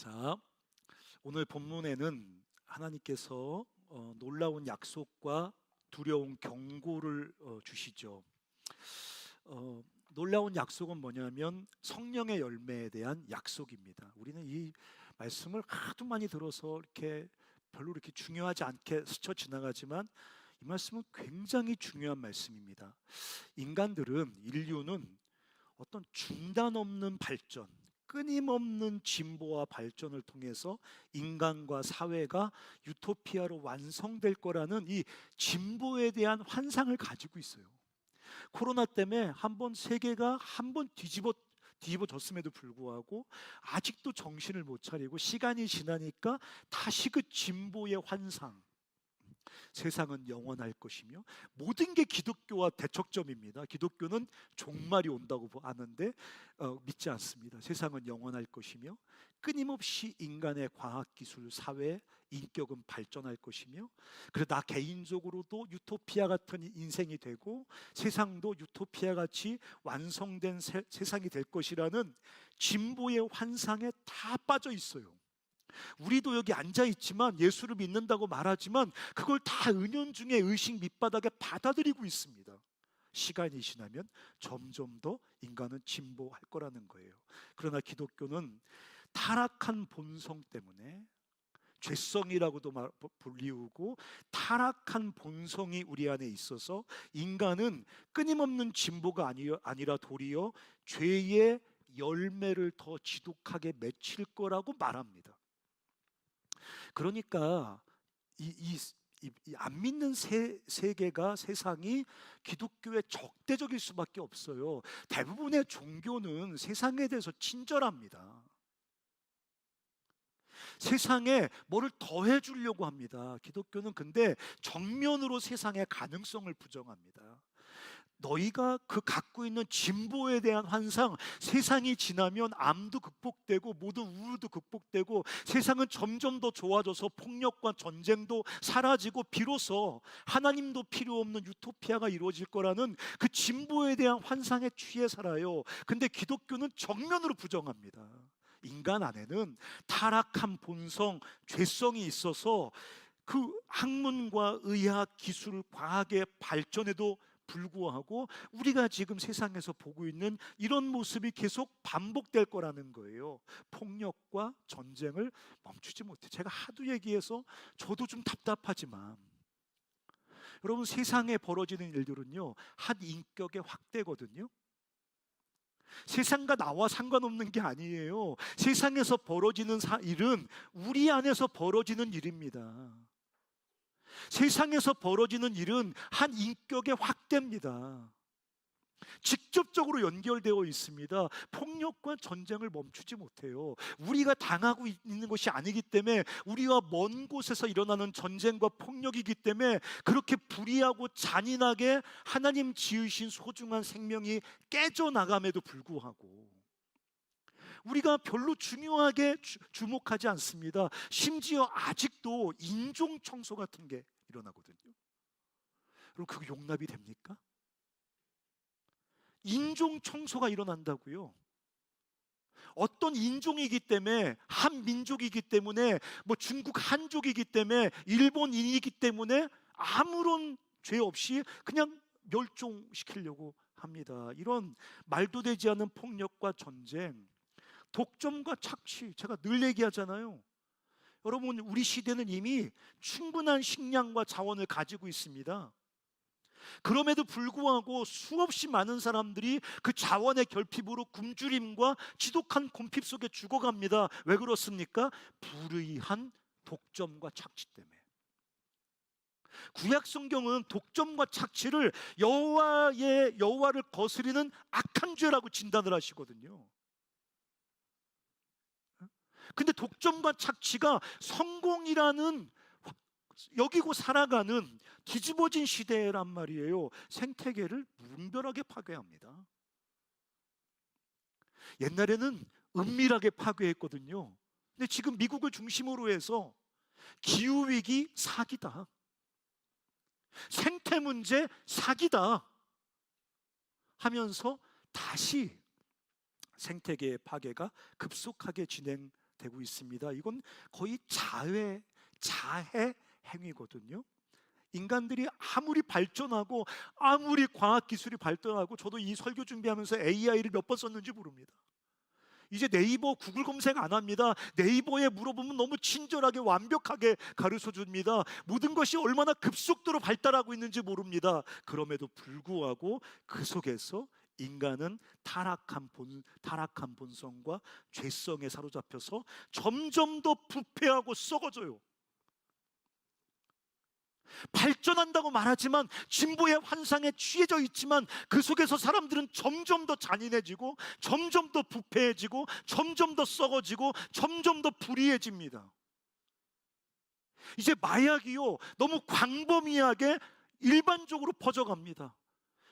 자, 오늘 본문에는 하나님께서 놀라운 약속과 두려운 경고를 주시죠. 놀라운 약속은 뭐냐면 성령의 열매에 대한 약속입니다. 우리는 이 말씀을 하도 많이 들어서 이렇게 별로 이렇게 중요하지 않게 스쳐 지나가지만 이 말씀은 굉장히 중요한 말씀입니다. 인류는 어떤 중단 없는 발전, 끊임없는 진보와 발전을 통해서 인간과 사회가 유토피아로 완성될 거라는 이 진보에 대한 환상을 가지고 있어요. 코로나 때문에 세계가 한 번 뒤집어졌음에도 불구하고 아직도 정신을 못 차리고 시간이 지나니까 다시 그 진보의 환상, 세상은 영원할 것이며 모든 게 기독교와 대척점입니다. 기독교는 종말이 온다고 아는데 믿지 않습니다. 세상은 영원할 것이며 끊임없이 인간의 과학기술, 사회, 인격은 발전할 것이며 그래서 나 개인적으로도 유토피아 같은 인생이 되고 세상도 유토피아 같이 완성된 세상이 될 것이라는 진보의 환상에 다 빠져 있어요. 우리도 여기 앉아있지만 예수를 믿는다고 말하지만 그걸 다 은연중에 의식 밑바닥에 받아들이고 있습니다. 시간이 지나면 점점 더 인간은 진보할 거라는 거예요. 그러나 기독교는 타락한 본성 때문에 죄성이라고도 불리우고 타락한 본성이 우리 안에 있어서 인간은 끊임없는 진보가 아니라 도리어 죄의 열매를 더 지독하게 맺힐 거라고 말합니다. 그러니까 안 믿는 세계가 세상이 기독교에 적대적일 수밖에 없어요. 대부분의 종교는 세상에 대해서 친절합니다. 세상에 뭐를 더해 주려고 합니다. 기독교는 근데 정면으로 세상의 가능성을 부정합니다. 너희가 그 갖고 있는 진보에 대한 환상, 세상이 지나면 암도 극복되고 모든 우울도 극복되고 세상은 점점 더 좋아져서 폭력과 전쟁도 사라지고 비로소 하나님도 필요 없는 유토피아가 이루어질 거라는 그 진보에 대한 환상에 취해 살아요. 근데 기독교는 정면으로 부정합니다. 인간 안에는 타락한 본성, 죄성이 있어서 그 학문과 의학, 기술, 과학의 발전에도 불구하고 우리가 지금 세상에서 보고 있는 이런 모습이 계속 반복될 거라는 거예요. 폭력과 전쟁을 멈추지 못해. 제가 하도 얘기해서 저도 좀 답답하지만 여러분, 세상에 벌어지는 일들은요 한 인격의 확대거든요. 세상과 나와 상관없는 게 아니에요. 세상에서 벌어지는 일은 우리 안에서 벌어지는 일입니다. 세상에서 벌어지는 일은 한 인격의 확대입니다. 직접적으로 연결되어 있습니다. 폭력과 전쟁을 멈추지 못해요. 우리가 당하고 있는 것이 아니기 때문에, 우리와 먼 곳에서 일어나는 전쟁과 폭력이기 때문에 그렇게 불의하고 잔인하게 하나님 지으신 소중한 생명이 깨져나감에도 불구하고 우리가 별로 중요하게 주목하지 않습니다. 심지어 아직도 인종 청소 같은 게 일어나거든요. 그럼 그거 용납이 됩니까? 인종 청소가 일어난다고요. 어떤 인종이기 때문에, 한 민족이기 때문에, 뭐 중국 한족이기 때문에, 일본인이기 때문에 아무런 죄 없이 그냥 멸종시키려고 합니다. 이런 말도 되지 않은 폭력과 전쟁, 독점과 착취, 제가 늘 얘기하잖아요. 여러분, 우리 시대는 이미 충분한 식량과 자원을 가지고 있습니다. 그럼에도 불구하고 수없이 많은 사람들이 그 자원의 결핍으로 굶주림과 지독한 궁핍 속에 죽어갑니다. 왜 그렇습니까? 불의한 독점과 착취 때문에. 구약 성경은 독점과 착취를 여호와를 거스리는 악한 죄라고 진단을 하시거든요. 근데 독점과 착취가 성공이라는 여기고 살아가는 뒤집어진 시대란 말이에요. 생태계를 무분별하게 파괴합니다. 옛날에는 은밀하게 파괴했거든요. 근데 지금 미국을 중심으로 해서 기후위기 사기다, 생태 문제 사기다 하면서 다시 생태계의 파괴가 급속하게 진행되고 되고 있습니다. 이건 거의 자해 행위거든요. 인간들이 아무리 발전하고 아무리 과학기술이 발전하고, 저도 이 설교 준비하면서 AI를 몇 번 썼는지 모릅니다. 이제 네이버 구글 검색 안 합니다. 네이버에 물어보면 너무 친절하게 완벽하게 가르쳐 줍니다. 모든 것이 얼마나 급속도로 발달하고 있는지 모릅니다. 그럼에도 불구하고 그 속에서 인간은 타락한 본성과 죄성에 사로잡혀서 점점 더 부패하고 썩어져요. 발전한다고 말하지만, 진보의 환상에 취해져 있지만, 그 속에서 사람들은 점점 더 잔인해지고, 점점 더 부패해지고, 점점 더 썩어지고, 점점 더 불의해집니다. 이제 마약이요, 너무 광범위하게 일반적으로 퍼져갑니다.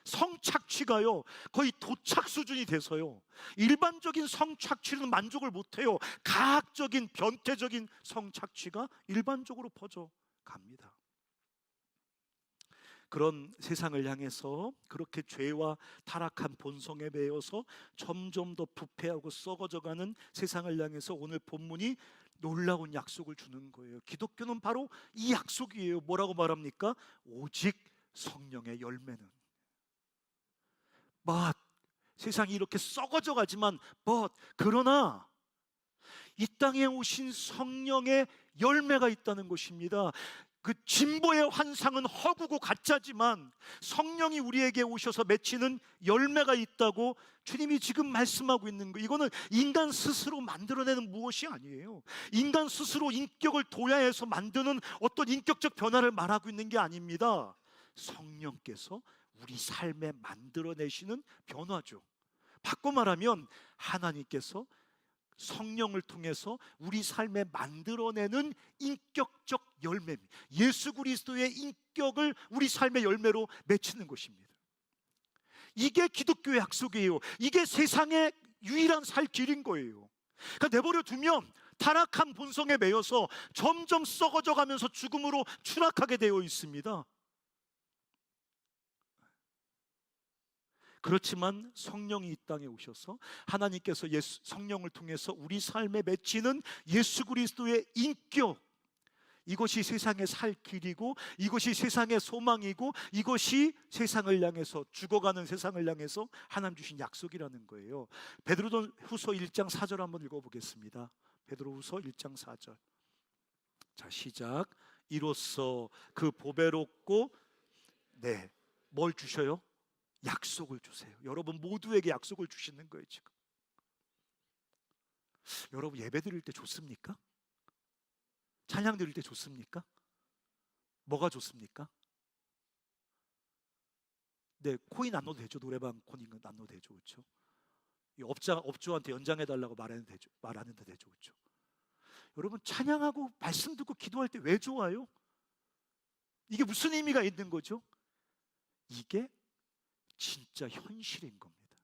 성착취가요, 거의 도착 수준이 돼서요, 일반적인 성착취는 만족을 못해요. 가학적인 변태적인 성착취가 일반적으로 퍼져갑니다. 그런 세상을 향해서, 그렇게 죄와 타락한 본성에 매여서 점점 더 부패하고 썩어져가는 세상을 향해서 오늘 본문이 놀라운 약속을 주는 거예요. 기독교는 바로 이 약속이에요. 뭐라고 말합니까? 오직 성령의 열매는. 세상이 이렇게 썩어져 가지만 그러나 이 땅에 오신 성령의 열매가 있다는 것입니다. 그 진보의 환상은 허구고 가짜지만 성령이 우리에게 오셔서 맺히는 열매가 있다고 주님이 지금 말씀하고 있는 거예요. 이거는 인간 스스로 만들어내는 무엇이 아니에요. 인간 스스로 인격을 도야해서 만드는 어떤 인격적 변화를 말하고 있는 게 아닙니다. 성령께서 우리 삶에 만들어내시는 변화죠. 바꿔 말하면 하나님께서 성령을 통해서 우리 삶에 만들어내는 인격적 열매입니다. 예수 그리스도의 인격을 우리 삶의 열매로 맺히는 것입니다. 이게 기독교의 약속이에요. 이게 세상의 유일한 살 길인 거예요. 그러니까 내버려 두면 타락한 본성에 매여서 점점 썩어져 가면서 죽음으로 추락하게 되어 있습니다. 그렇지만 성령이 이 땅에 오셔서 하나님께서 성령을 통해서 우리 삶에 맺히는 예수 그리스도의 인격, 이것이 세상의 살 길이고, 이것이 세상의 소망이고, 이것이 세상을 향해서, 죽어가는 세상을 향해서 하나님 주신 약속이라는 거예요. 베드로후서 1장 4절 한번 읽어보겠습니다. 베드로후서 1장 4절. 자, 시작. 이로써 그 보배롭고, 뭘 주셔요? 약속을 주세요. 여러분 모두에게 약속을 주시는 거예요. 지금 여러분 예배 드릴 때 좋습니까? 찬양 드릴 때 좋습니까? 뭐가 좋습니까? 코인 안 넣어도 되죠. 노래방 코인 안 넣어도 되죠. 그렇죠? 업주한테 연장해달라고 말하는데 되죠. 그렇죠? 여러분 찬양하고 말씀 듣고 기도할 때 왜 좋아요? 이게 무슨 의미가 있는 거죠? 이게 진짜 현실인 겁니다.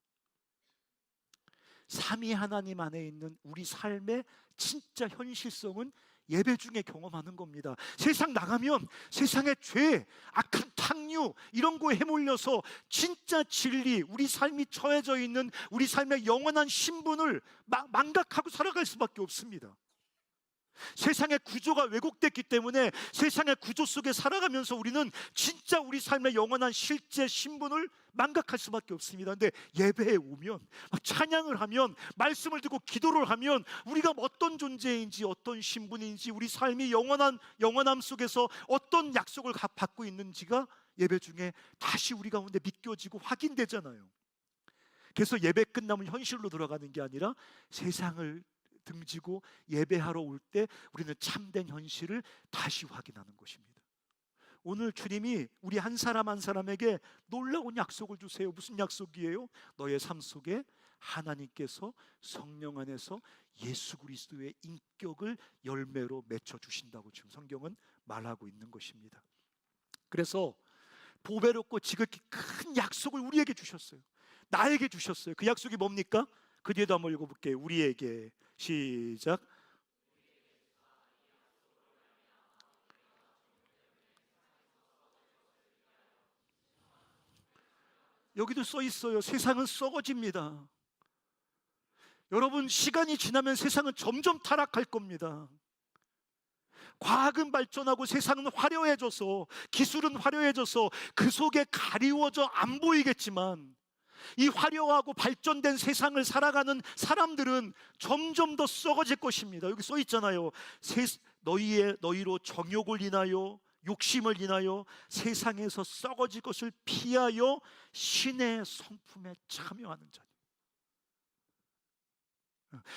삼위 하나님 안에 있는 우리 삶의 진짜 현실성은 예배 중에 경험하는 겁니다. 세상 나가면 세상의 죄, 악한 탕류 이런 거에 해몰려서 진짜 진리, 우리 삶이 처해져 있는 우리 삶의 영원한 신분을 망각하고 살아갈 수밖에 없습니다. 세상의 구조가 왜곡됐기 때문에 세상의 구조 속에 살아가면서 우리는 진짜 우리 삶의 영원한 실제 신분을 망각할 수밖에 없습니다. 근데 예배에 오면, 찬양을 하면, 말씀을 듣고 기도를 하면 우리가 어떤 존재인지, 어떤 신분인지, 우리 삶이 영원함 속에서 어떤 약속을 받고 있는지가 예배 중에 다시 우리 가운데 믿겨지고 확인되잖아요. 그래서 예배 끝나면 현실로 돌아가는 게 아니라 세상을 등지고 예배하러 올 때 우리는 참된 현실을 다시 확인하는 것입니다. 오늘 주님이 우리 한 사람 한 사람에게 놀라운 약속을 주세요. 무슨 약속이에요? 너의 삶 속에 하나님께서 성령 안에서 예수 그리스도의 인격을 열매로 맺혀 주신다고 지금 성경은 말하고 있는 것입니다. 그래서 보배롭고 지극히 큰 약속을 우리에게 주셨어요. 나에게 주셨어요. 그 약속이 뭡니까? 그 뒤에도 한번 읽어볼게요. 우리에게. 시작. 여기도 써 있어요. 세상은 썩어집니다. 여러분, 시간이 지나면 세상은 점점 타락할 겁니다. 과학은 발전하고 세상은 화려해져서, 기술은 화려해져서 그 속에 가리워져 안 보이겠지만, 이 화려하고 발전된 세상을 살아가는 사람들은 점점 더 썩어질 것입니다. 여기 써 있잖아요. 너희로 정욕을 인하여, 욕심을 인하여 세상에서 썩어질 것을 피하여 신의 성품에 참여하는 자니.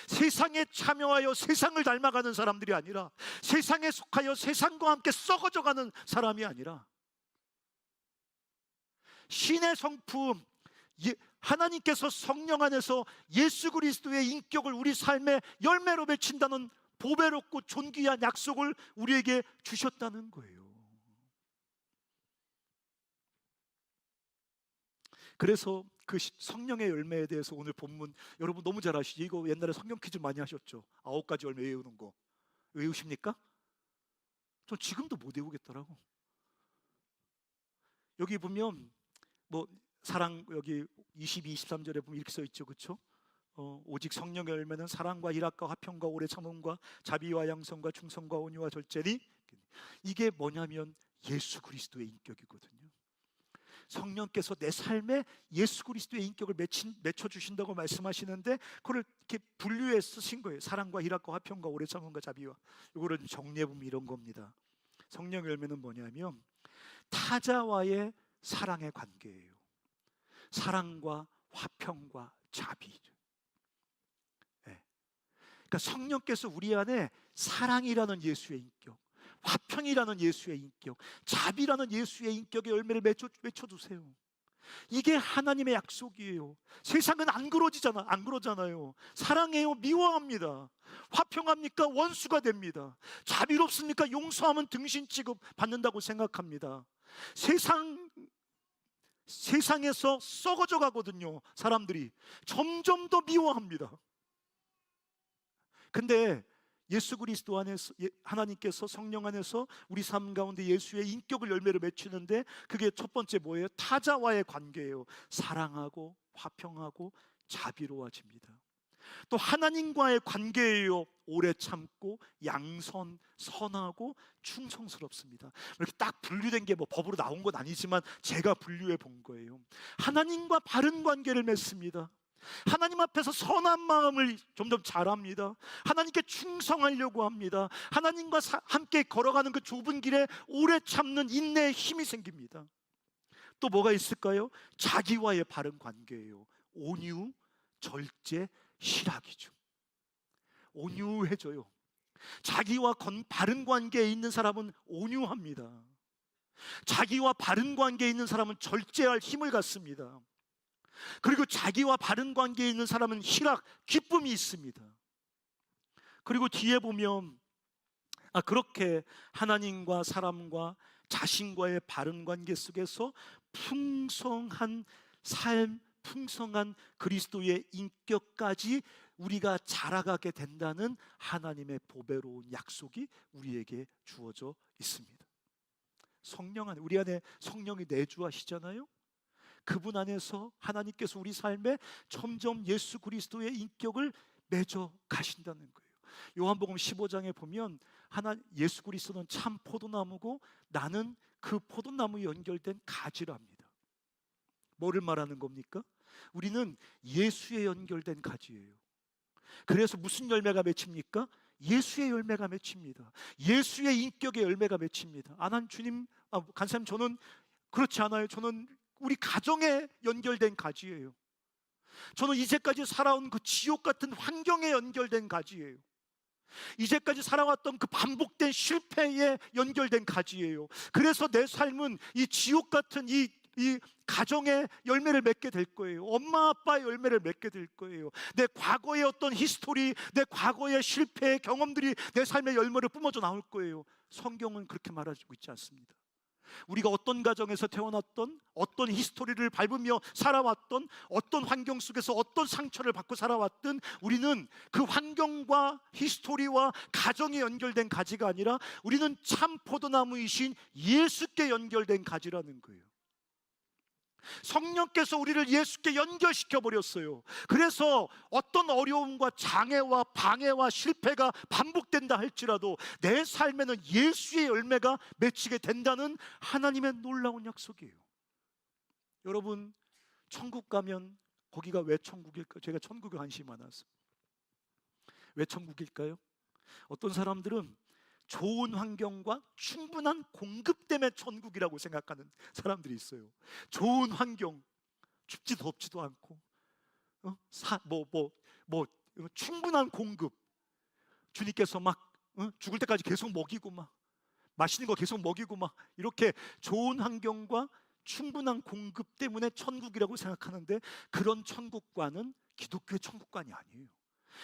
세상에 참여하여 세상을 닮아가는 사람들이 아니라, 세상에 속하여 세상과 함께 썩어져가는 사람이 아니라, 신의 성품, 하나님께서 성령 안에서 예수 그리스도의 인격을 우리 삶의 열매로 맺힌다는 보배롭고 존귀한 약속을 우리에게 주셨다는 거예요. 그래서 그 성령의 열매에 대해서 오늘 본문, 여러분 너무 잘 아시죠? 이거 옛날에 성경 퀴즈 많이 하셨죠? 9가지 열매 외우는 거 외우십니까? 전 지금도 못 외우겠더라고. 여기 보면 뭐 사랑, 여기 22, 23절에 보면 이렇게 써 있죠, 그렇죠? 오직 성령의 열매는 사랑과 희락과 화평과 오래 참음과 자비와 양성과 충성과 온유와 절제니, 이게 뭐냐면 예수 그리스도의 인격이거든요. 성령께서 내 삶에 예수 그리스도의 인격을 맺혀주신다고 말씀하시는데, 그걸 이렇게 분류해 쓰신 거예요. 사랑과 희락과 화평과 오래 참음과 자비와. 이거를 정리해보면 이런 겁니다. 성령의 열매는 뭐냐면 타자와의 사랑의 관계예요. 사랑과 화평과 자비죠. 네. 그러니까 성령께서 우리 안에 사랑이라는 예수의 인격, 화평이라는 예수의 인격, 자비라는 예수의 인격의 열매를 맺혀주세요. 이게 하나님의 약속이에요. 세상은 안 그러잖아요. 사랑해요, 미워합니다. 화평합니까? 원수가 됩니다. 자비롭습니까? 용서하면 등신 취급 받는다고 생각합니다. 세상에서 썩어져 가거든요. 사람들이 점점 더 미워합니다. 근데 예수 그리스도 안에서, 하나님께서 성령 안에서 우리 삶 가운데 예수의 인격을 열매로 맺히는데, 그게 첫 번째 뭐예요? 타자와의 관계예요. 사랑하고 화평하고 자비로워집니다. 또 하나님과의 관계예요. 오래 참고 양선, 선하고 충성스럽습니다. 이렇게 딱 분류된 게 뭐 법으로 나온 건 아니지만 제가 분류해 본 거예요. 하나님과 바른 관계를 맺습니다. 하나님 앞에서 선한 마음을 점점 잘합니다. 하나님께 충성하려고 합니다. 하나님과 함께 걸어가는 그 좁은 길에 오래 참는 인내의 힘이 생깁니다. 또 뭐가 있을까요? 자기와의 바른 관계예요. 온유, 절제, 희락이죠. 온유해져요. 자기와 바른 관계에 있는 사람은 온유합니다. 자기와 바른 관계에 있는 사람은 절제할 힘을 갖습니다. 그리고 자기와 바른 관계에 있는 사람은 희락, 기쁨이 있습니다. 그리고 뒤에 보면 그렇게 하나님과 사람과 자신과의 바른 관계 속에서 풍성한 삶, 풍성한 그리스도의 인격까지 우리가 자라가게 된다는 하나님의 보배로운 약속이 우리에게 주어져 있습니다. 성령 안에, 우리 안에 성령이 내주하시잖아요. 그분 안에서 하나님께서 우리 삶에 점점 예수 그리스도의 인격을 맺어 가신다는 거예요. 요한복음 15장에 보면 예수 그리스도는 참 포도나무고 나는 그 포도나무에 연결된 가지랍니다. 뭐를 말하는 겁니까? 우리는 예수에 연결된 가지예요. 그래서 무슨 열매가 맺힙니까? 예수의 열매가 맺힙니다. 예수의 인격의 열매가 맺힙니다. 난 주님, 간사님, 저는 그렇지 않아요. 저는 우리 가정에 연결된 가지예요. 저는 이제까지 살아온 그 지옥 같은 환경에 연결된 가지예요. 이제까지 살아왔던 그 반복된 실패에 연결된 가지예요. 그래서 내 삶은 이 지옥 같은 이 가정의 열매를 맺게 될 거예요. 엄마 아빠의 열매를 맺게 될 거예요. 내 과거의 어떤 히스토리, 내 과거의 실패의 경험들이 내 삶의 열매를 뿜어져 나올 거예요. 성경은 그렇게 말하고 있지 않습니다. 우리가 어떤 가정에서 태어났던, 어떤 히스토리를 밟으며 살아왔던, 어떤 환경 속에서 어떤 상처를 받고 살아왔든 우리는 그 환경과 히스토리와 가정에 연결된 가지가 아니라 우리는 참 포도나무이신 예수께 연결된 가지라는 거예요. 성령께서 우리를 예수께 연결시켜 버렸어요. 그래서 어떤 어려움과 장애와 방해와 실패가 반복된다 할지라도 내 삶에는 예수의 열매가 맺히게 된다는 하나님의 놀라운 약속이에요. 여러분, 천국 가면 거기가 왜 천국일까요? 제가 천국에 관심이 많아서. 왜 천국일까요? 어떤 사람들은 좋은 환경과 충분한 공급 때문에 천국이라고 생각하는 사람들이 있어요. 좋은 환경, 춥지도 덥지도 않고, 충분한 공급, 주님께서 막 죽을 때까지 계속 먹이고 막 맛있는 거 계속 먹이고 막 이렇게 좋은 환경과 충분한 공급 때문에 천국이라고 생각하는데, 그런 천국관은 기독교의 천국관이 아니에요.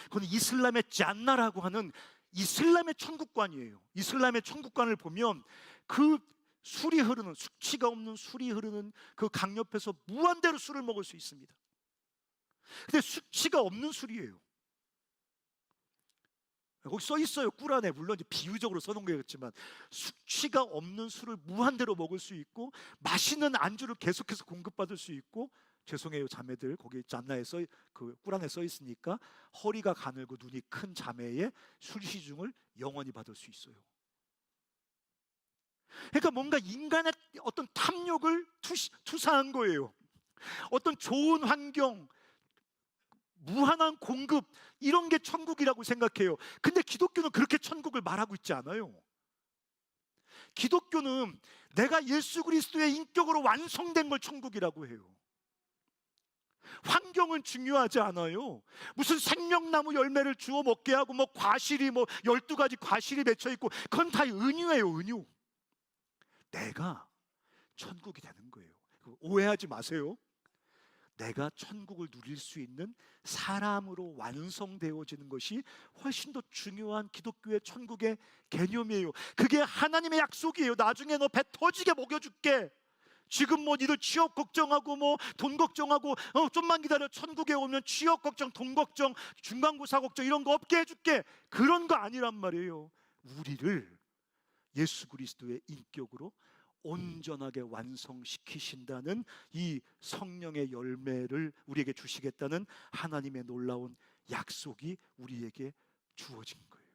그건 이슬람의 짠나라고 하는 이슬람의 천국관이에요. 이슬람의 천국관을 보면 그 술이 흐르는, 숙취가 없는 술이 흐르는 그 강 옆에서 무한대로 술을 먹을 수 있습니다. 근데 숙취가 없는 술이에요. 거기 써 있어요. 꿀안에. 물론 이제 비유적으로 써놓은 거겠지만 숙취가 없는 술을 무한대로 먹을 수 있고, 맛있는 안주를 계속해서 공급받을 수 있고, 죄송해요 자매들, 거기 짠나에 그 꿀안에 써 있으니까 허리가 가늘고 눈이 큰 자매의 술시중을 영원히 받을 수 있어요. 그러니까 뭔가 인간의 어떤 탐욕을 투사한 거예요. 어떤 좋은 환경, 무한한 공급, 이런 게 천국이라고 생각해요. 근데 기독교는 그렇게 천국을 말하고 있지 않아요. 기독교는 내가 예수 그리스도의 인격으로 완성된 걸 천국이라고 해요. 환경은 중요하지 않아요. 무슨 생명나무 열매를 주워 먹게 하고 과실이 12가지 과실이 맺혀 있고, 그건 다 은유예요, 은유. 내가 천국이 되는 거예요. 오해하지 마세요. 내가 천국을 누릴 수 있는 사람으로 완성되어지는 것이 훨씬 더 중요한 기독교의 천국의 개념이에요. 그게 하나님의 약속이에요. 나중에 너 배 터지게 먹여줄게. 지금 니들 취업 걱정하고 돈 걱정하고 좀만 기다려, 천국에 오면 취업 걱정, 돈 걱정, 중간고사 걱정 이런 거 없게 해줄게. 그런 거 아니란 말이에요. 우리를 예수 그리스도의 인격으로 온전하게 완성시키신다는 이 성령의 열매를 우리에게 주시겠다는 하나님의 놀라운 약속이 우리에게 주어진 거예요.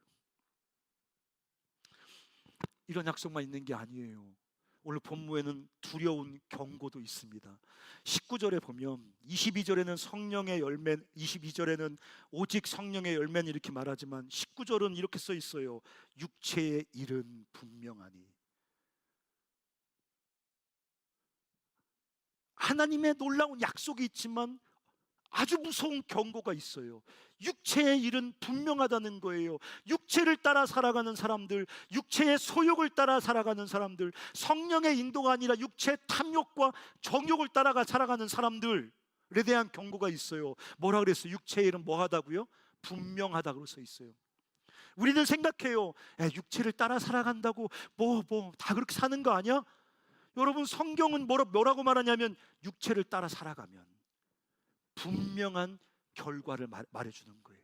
이런 약속만 있는 게 아니에요. 오늘 본문에는 두려운 경고도 있습니다. 19절에 보면, 22절에는 성령의 열매, 22절에는 오직 성령의 열매는 이렇게 말하지만 19절은 이렇게 써 있어요. 육체의 일은 분명하니. 하나님의 놀라운 약속이 있지만 아주 무서운 경고가 있어요. 육체의 일은 분명하다는 거예요. 육체를 따라 살아가는 사람들, 육체의 소욕을 따라 살아가는 사람들, 성령의 인도가 아니라 육체의 탐욕과 정욕을 따라 살아가는 사람들에 대한 경고가 있어요. 뭐라 그랬어요? 육체의 일은 뭐하다고요? 분명하다고 써 있어요. 우리는 생각해요. 육체를 따라 살아간다고 다 그렇게 사는 거 아니야? 여러분, 성경은 뭐라고 말하냐면 육체를 따라 살아가면 분명한 결과를 말해주는 거예요.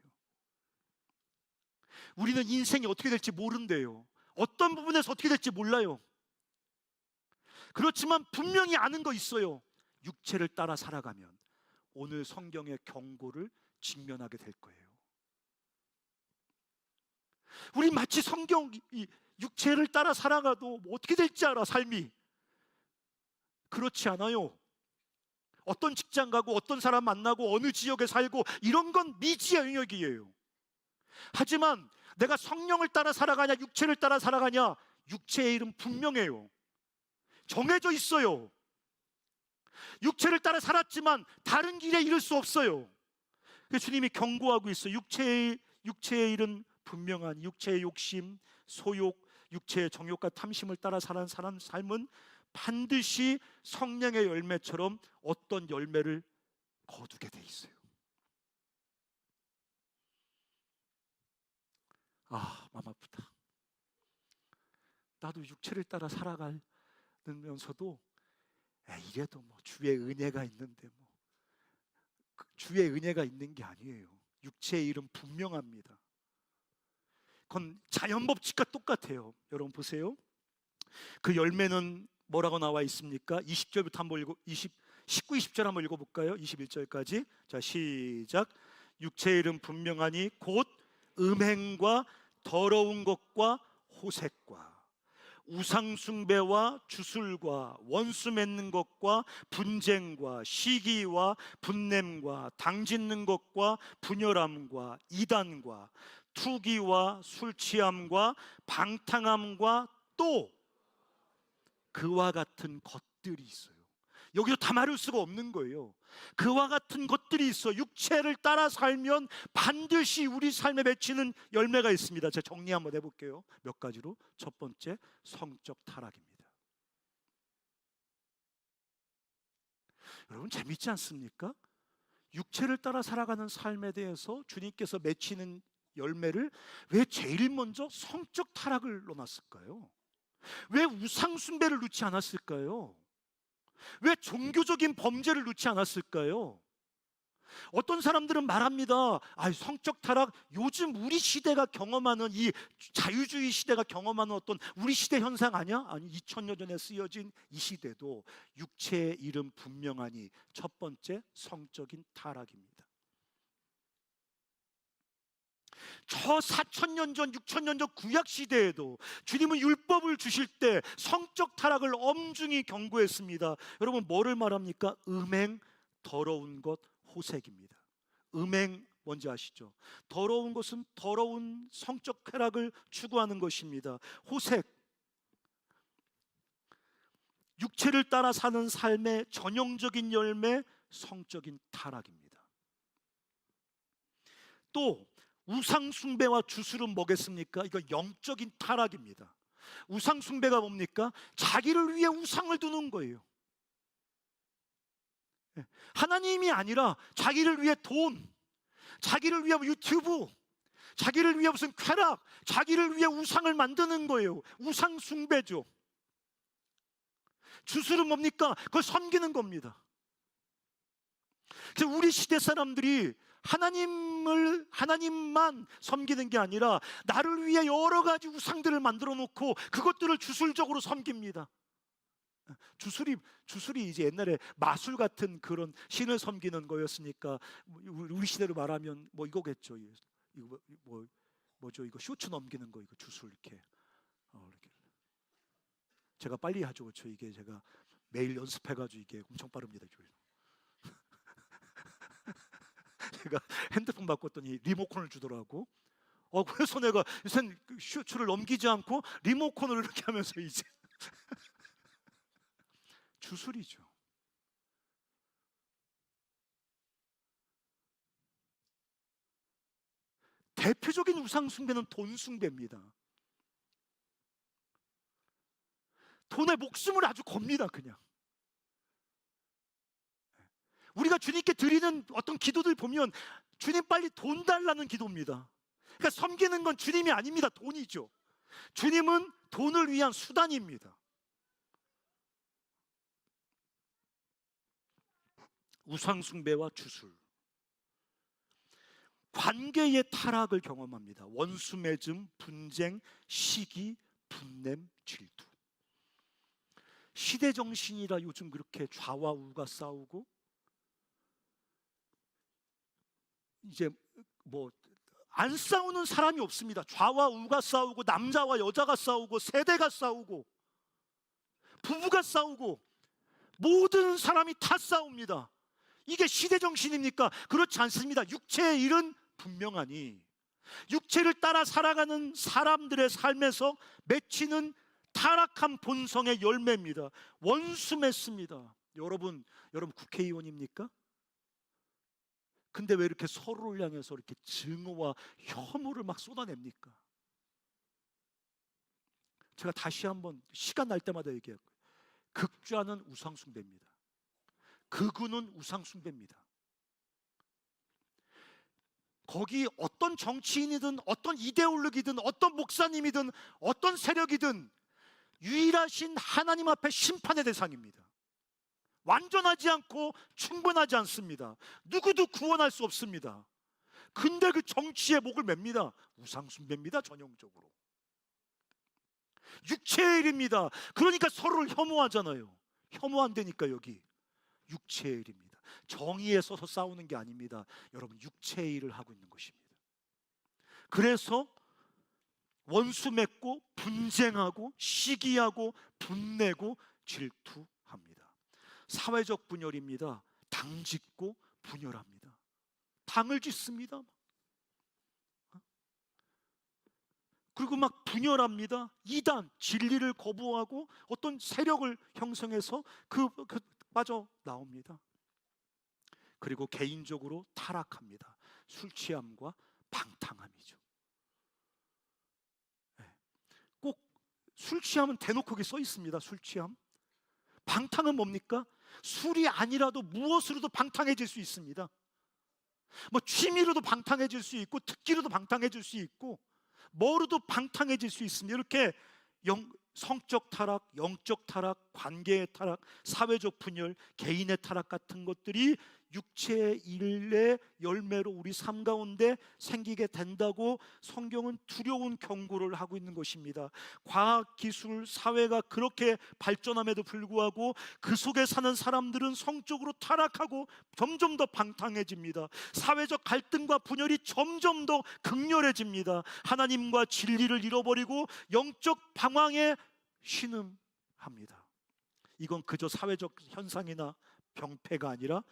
우리는 인생이 어떻게 될지 모른대요. 어떤 부분에서 어떻게 될지 몰라요. 그렇지만 분명히 아는 거 있어요. 육체를 따라 살아가면 오늘 성경의 경고를 직면하게 될 거예요. 우리 마치 성경 육체를 따라 살아가도 어떻게 될지 알아, 삶이. 그렇지 않아요. 어떤 직장 가고 어떤 사람 만나고 어느 지역에 살고 이런 건 미지의 영역이에요. 하지만 내가 성령을 따라 살아가냐 육체를 따라 살아가냐, 육체의 일은 분명해요. 정해져 있어요. 육체를 따라 살았지만 다른 길에 이를 수 없어요. 그래서 주님이 경고하고 있어요. 육체의 일은 분명한, 육체의 욕심, 소욕, 육체의 정욕과 탐심을 따라 사는 삶은 반드시 성령의 열매처럼 어떤 열매를 거두게 돼 있어요. 마음 아프다. 나도 육체를 따라 살아가면서도 이래도 주의 은혜가 있는데 주의 은혜가 있는 게 아니에요. 육체의 일은 분명합니다. 그건 자연 법칙과 똑같아요. 여러분 보세요. 그 열매는 뭐라고 나와 있습니까? 20절부터 한번 읽고 19, 20절 한번 읽어볼까요? 21절까지. 자, 시작. 육체의 이름 분명하니 곧 음행과 더러운 것과 호색과 우상숭배와 주술과 원수 맺는 것과 분쟁과 시기와 분냄과 당짓는 것과 분열함과 이단과 투기와 술취함과 방탕함과 또 그와 같은 것들이 있어요. 여기서 다 말할 수가 없는 거예요. 그와 같은 것들이 있어. 육체를 따라 살면 반드시 우리 삶에 맺히는 열매가 있습니다. 제가 정리 한번 해볼게요. 몇 가지로. 첫 번째, 성적 타락입니다. 여러분, 재밌지 않습니까? 육체를 따라 살아가는 삶에 대해서 주님께서 맺히는 열매를 왜 제일 먼저 성적 타락을 넣어놨을까요? 왜 우상숭배를 넣지 않았을까요? 왜 종교적인 범죄를 넣지 않았을까요? 어떤 사람들은 말합니다. 성적 타락, 요즘 우리 시대가 경험하는 이 자유주의 시대가 경험하는 어떤 우리 시대 현상 아니야? 아니, 2000년 전에 쓰여진 이 시대도 육체의 이름 분명하니 첫 번째 성적인 타락입니다. 저 4000년 전, 6000년 전 구약 시대에도 주님은 율법을 주실 때 성적 타락을 엄중히 경고했습니다. 여러분, 뭐를 말합니까? 음행, 더러운 것, 호색입니다. 음행 뭔지 아시죠? 더러운 것은 더러운 성적 쾌락을 추구하는 것입니다. 호색, 육체를 따라 사는 삶의 전형적인 열매, 성적인 타락입니다. 또 우상숭배와 주술은 뭐겠습니까? 이거 영적인 타락입니다. 우상숭배가 뭡니까? 자기를 위해 우상을 두는 거예요. 하나님이 아니라 자기를 위해 돈, 자기를 위해 유튜브, 자기를 위해 무슨 쾌락, 자기를 위해 우상을 만드는 거예요. 우상숭배죠. 주술은 뭡니까? 그걸 섬기는 겁니다. 그래서 우리 시대 사람들이 하나님만 섬기는 게 아니라 나를 위해 여러 가지 우상들을 만들어 놓고 그것들을 주술적으로 섬깁니다. 주술이 이제 옛날에 마술 같은 그런 신을 섬기는 거였으니까 우리 시대로 말하면 뭐 이거겠죠. 이거 뭐죠? 이거 쇼츠 넘기는 거, 이거 주술 이렇게. 이렇게. 제가 빨리 하죠, 그렇죠? 이게 제가 매일 연습해가지고 이게 엄청 빠릅니다. 제가 핸드폰 바꿨더니 리모컨을 주더라고. 그래서 내가 요새 슈츠를 넘기지 않고 리모컨을 이렇게 하면서 이제 주술이죠. 대표적인 우상숭배는 돈숭배입니다. 돈에 목숨을 아주 겁니다, 그냥. 우리가 주님께 드리는 어떤 기도들 보면 주님 빨리 돈 달라는 기도입니다. 그러니까 섬기는 건 주님이 아닙니다. 돈이죠. 주님은 돈을 위한 수단입니다. 우상숭배와 주술, 관계의 타락을 경험합니다. 원수 맺음, 분쟁, 시기, 분냄, 질투. 시대 정신이라 요즘 그렇게 좌와 우가 싸우고 이제 뭐 안 싸우는 사람이 없습니다. 좌와 우가 싸우고 남자와 여자가 싸우고 세대가 싸우고 부부가 싸우고 모든 사람이 다 싸웁니다. 이게 시대 정신입니까? 그렇지 않습니다. 육체의 일은 분명하니 육체를 따라 살아가는 사람들의 삶에서 맺히는 타락한 본성의 열매입니다. 원수 맺습니다. 여러분 국회의원입니까? 근데 왜 이렇게 서로를 향해서 이렇게 증오와 혐오를 막 쏟아냅니까? 제가 다시 한번 시간 날 때마다 얘기할 거예요. 극좌는 우상숭배입니다. 극우는 우상숭배입니다. 거기 어떤 정치인이든 어떤 이데올로기든 어떤 목사님이든 어떤 세력이든 유일하신 하나님 앞에 심판의 대상입니다. 완전하지 않고 충분하지 않습니다. 누구도 구원할 수 없습니다. 근데 그 정치에 목을 맵니다. 우상숭배입니다. 전형적으로 육체의 일입니다. 그러니까 서로를 혐오하잖아요. 혐오한다니까. 여기 육체의 일입니다. 정의에 서서 싸우는 게 아닙니다. 여러분, 육체의 일을 하고 있는 것입니다. 그래서 원수 맺고 분쟁하고 시기하고 분내고 질투합니다. 사회적 분열입니다. 당짓고 분열합니다. 당을 짓습니다. 그리고 막 분열합니다. 이단, 진리를 거부하고 어떤 세력을 형성해서 빠져나옵니다. 그리고 개인적으로 타락합니다. 술 취함과 방탕함이죠. 꼭 술 취함은 대놓고 거기 써 있습니다. 술 취함. 방탕은 뭡니까? 술이 아니라도 무엇으로도 방탕해질 수 있습니다. 뭐 취미로도 방탕해질 수 있고 특기로도 방탕해질 수 있고 뭐로도 방탕해질 수 있습니다. 이렇게 성적 타락, 영적 타락, 관계의 타락, 사회적 분열, 개인의 타락 같은 것들이 육체의 일의 열매로 우리 삶 가운데 생기게 된다고 성경은 두려운 경고를 하고 있는 것입니다. 과학, 기술, 사회가 그렇게 발전함에도 불구하고 그 속에 사는 사람들은 성적으로 타락하고 점점 더 방탕해집니다. 사회적 갈등과 분열이 점점 더 극렬해집니다. 하나님과 진리를 잃어버리고 영적 방황에 신음합니다. 이건 그저 사회적 현상이나 병폐가 아니라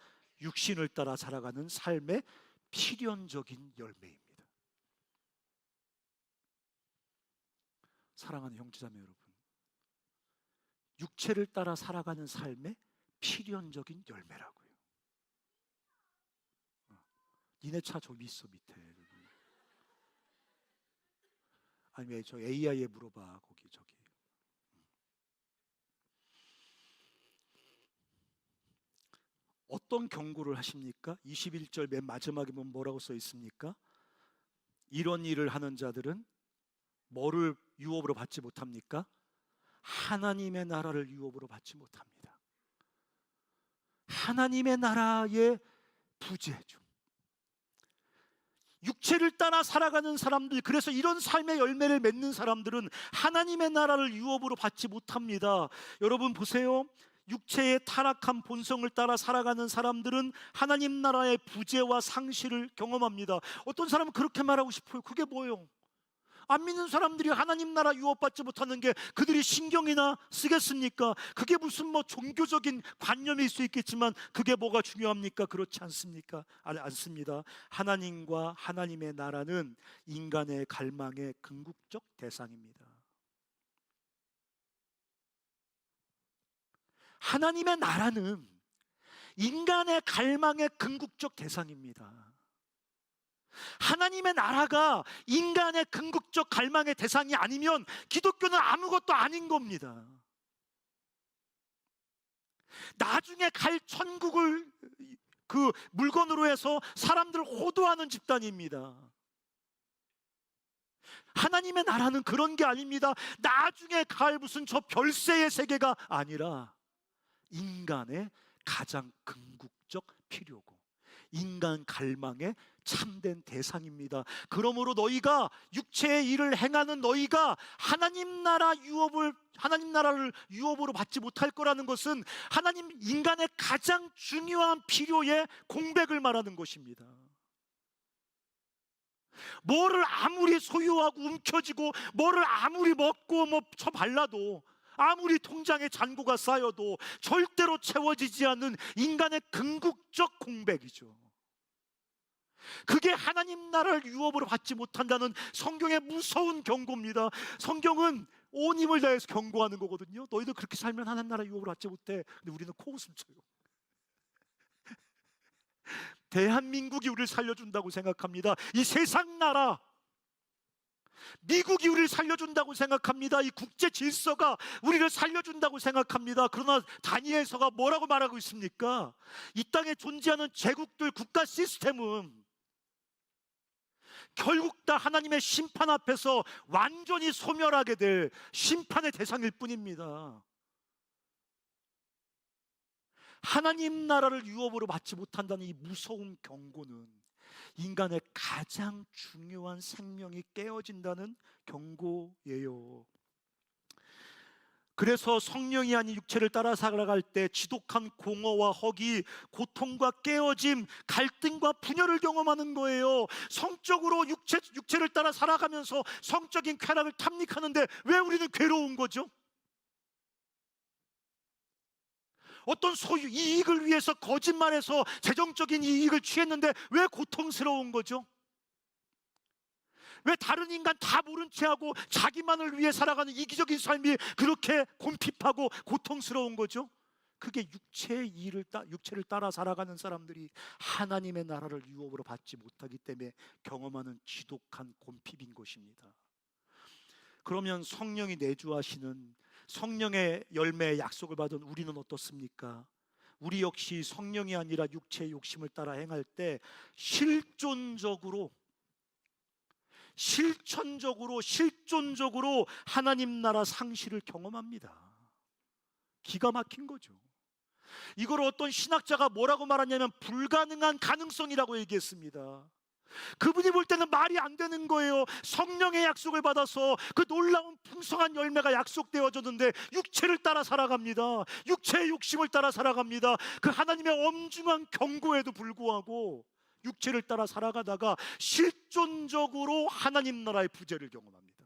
육신을 따라 살아가는 삶의 필연적인 열매입니다. 사랑하는 형제자매 여러분, 육체를 따라 살아가는 삶의 필연적인 열매라고요. 니네 차 저기 있어 밑에. 아니면 저 AI에 물어봐 거기 저기. 어떤 경고를 하십니까? 21절 맨 마지막에 보면 뭐라고 써 있습니까? 이런 일을 하는 자들은 뭐를 유업으로 받지 못합니까? 하나님의 나라를 유업으로 받지 못합니다. 하나님의 나라의 부재죠. 육체를 따라 살아가는 사람들, 그래서 이런 삶의 열매를 맺는 사람들은 하나님의 나라를 유업으로 받지 못합니다. 여러분 보세요. 육체의 타락한 본성을 따라 살아가는 사람들은 하나님 나라의 부재와 상실을 경험합니다. 어떤 사람은 그렇게 말하고 싶어요. 그게 뭐예요? 안 믿는 사람들이 하나님 나라 유업받지 못하는 게 그들이 신경이나 쓰겠습니까? 그게 무슨 뭐 종교적인 관념일 수 있겠지만 그게 뭐가 중요합니까? 그렇지 않습니까? 않습니다. 하나님과 하나님의 나라는 인간의 갈망의 궁극적 대상입니다. 하나님의 나라는 인간의 갈망의 궁극적 대상입니다. 하나님의 나라가 인간의 궁극적 갈망의 대상이 아니면 기독교는 아무것도 아닌 겁니다. 나중에 갈 천국을 그 물건으로 해서 사람들을 호도하는 집단입니다. 하나님의 나라는 그런 게 아닙니다. 나중에 갈 무슨 저 별세의 세계가 아니라 인간의 가장 궁극적 필요고 인간 갈망의 참된 대상입니다. 그러므로 너희가 육체의 일을 행하는 너희가 하나님 나라를 유업으로 받지 못할 거라는 것은 하나님 인간의 가장 중요한 필요의 공백을 말하는 것입니다. 뭐를 아무리 소유하고 움켜쥐고 뭐를 아무리 먹고 뭐 쳐발라도 아무리 통장에 잔고가 쌓여도 절대로 채워지지 않는 인간의 궁극적 공백이죠. 그게 하나님 나라를 유업으로 받지 못한다는 성경의 무서운 경고입니다. 성경은 온 힘을 다해서 경고하는 거거든요. 너희들 그렇게 살면 하나님 나라 유업으로 받지 못해. 근데 우리는 코웃음 쳐요. 대한민국이 우리를 살려준다고 생각합니다. 이 세상 나라 미국이 우리를 살려준다고 생각합니다. 이 국제 질서가 우리를 살려준다고 생각합니다. 그러나 다니엘서가 뭐라고 말하고 있습니까? 이 땅에 존재하는 제국들 국가 시스템은 결국 다 하나님의 심판 앞에서 완전히 소멸하게 될 심판의 대상일 뿐입니다. 하나님 나라를 유업으로 받지 못한다는 이 무서운 경고는 인간의 가장 중요한 생명이 깨어진다는 경고예요. 그래서 성령이 아닌 육체를 따라 살아갈 때 지독한 공허와 허기, 고통과 깨어짐, 갈등과 분열을 경험하는 거예요. 성적으로 육체를 따라 살아가면서 성적인 쾌락을 탐닉하는데 왜 우리는 괴로운 거죠? 어떤 소유 이익을 위해서 거짓말해서 재정적인 이익을 취했는데 왜 고통스러운 거죠? 왜 다른 인간 다 모른 채 하고 자기만을 위해 살아가는 이기적인 삶이 그렇게 곰핍하고 고통스러운 거죠? 그게 육체를 따라 살아가는 사람들이 하나님의 나라를 유업으로 받지 못하기 때문에 경험하는 지독한 곰핍인 것입니다. 그러면 성령이 내주하시는 성령의 열매의 약속을 받은 우리는 어떻습니까? 우리 역시 성령이 아니라 육체의 욕심을 따라 행할 때 실존적으로 실존적으로 하나님 나라 상실을 경험합니다. 기가 막힌 거죠. 이걸 어떤 신학자가 뭐라고 말하냐면 불가능한 가능성이라고 얘기했습니다. 그분이 볼 때는 말이 안 되는 거예요. 성령의 약속을 받아서 그 놀라운 풍성한 열매가 약속되어졌는데 육체를 따라 살아갑니다. 육체의 욕심을 따라 살아갑니다. 그 하나님의 엄중한 경고에도 불구하고 육체를 따라 살아가다가 실존적으로 하나님 나라의 부재를 경험합니다.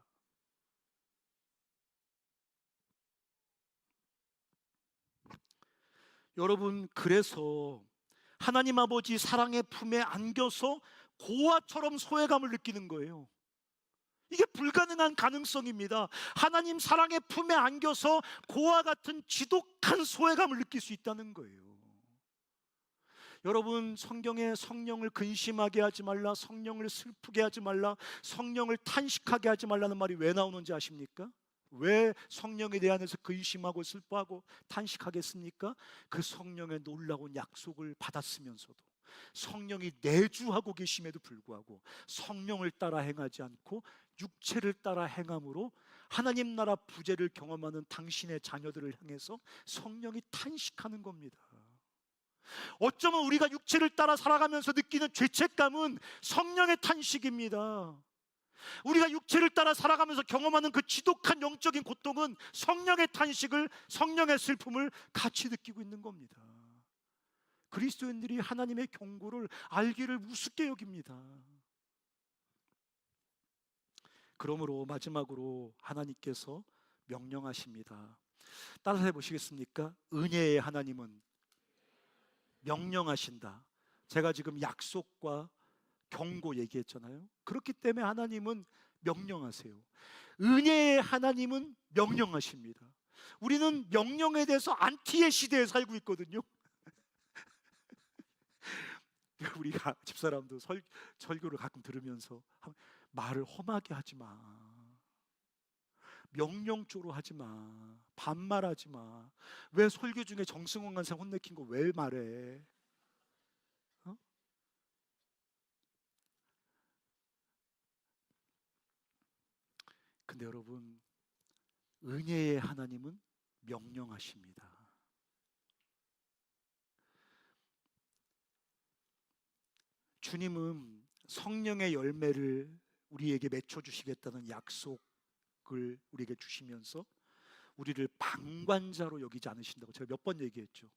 여러분, 그래서 하나님 아버지 사랑의 품에 안겨서 고아처럼 소외감을 느끼는 거예요. 이게 불가능한 가능성입니다. 하나님 사랑의 품에 안겨서 고아 같은 지독한 소외감을 느낄 수 있다는 거예요. 여러분, 성경에 성령을 근심하게 하지 말라, 성령을 슬프게 하지 말라, 성령을 탄식하게 하지 말라는 말이 왜 나오는지 아십니까? 왜 성령에 대해서 근심하고 슬퍼하고 탄식하겠습니까? 그 성령의 놀라운 약속을 받았으면서도 성령이 내주하고 계심에도 불구하고 성령을 따라 행하지 않고 육체를 따라 행함으로 하나님 나라 부재를 경험하는 당신의 자녀들을 향해서 성령이 탄식하는 겁니다. 어쩌면 우리가 육체를 따라 살아가면서 느끼는 죄책감은 성령의 탄식입니다. 우리가 육체를 따라 살아가면서 경험하는 그 지독한 영적인 고통은 성령의 탄식을, 성령의 슬픔을 같이 느끼고 있는 겁니다. 그리스도인들이 하나님의 경고를 알기를 우습게 여깁니다. 그러므로 마지막으로 하나님께서 명령하십니다. 따라서 해보시겠습니까? 은혜의 하나님은 명령하신다. 제가 지금 약속과 경고 얘기했잖아요. 그렇기 때문에 하나님은 명령하세요. 은혜의 하나님은 명령하십니다. 우리는 명령에 대해서 안티의 시대에 살고 있거든요. 우리가 집사람도 설교를 가끔 들으면서 말을 험하게 하지 마, 명령조로 하지 마, 반말하지 마. 왜 설교 중에 정승원 간사 혼내킨 거 왜 말해? 어? 근데 여러분, 은혜의 하나님은 명령하십니다. 주님은 성령의 열매를 우리에게 맺혀주시겠다는 약속을 우리에게 주시면서 우리를 방관자로 여기지 않으신다고 제가 몇 번 얘기했죠.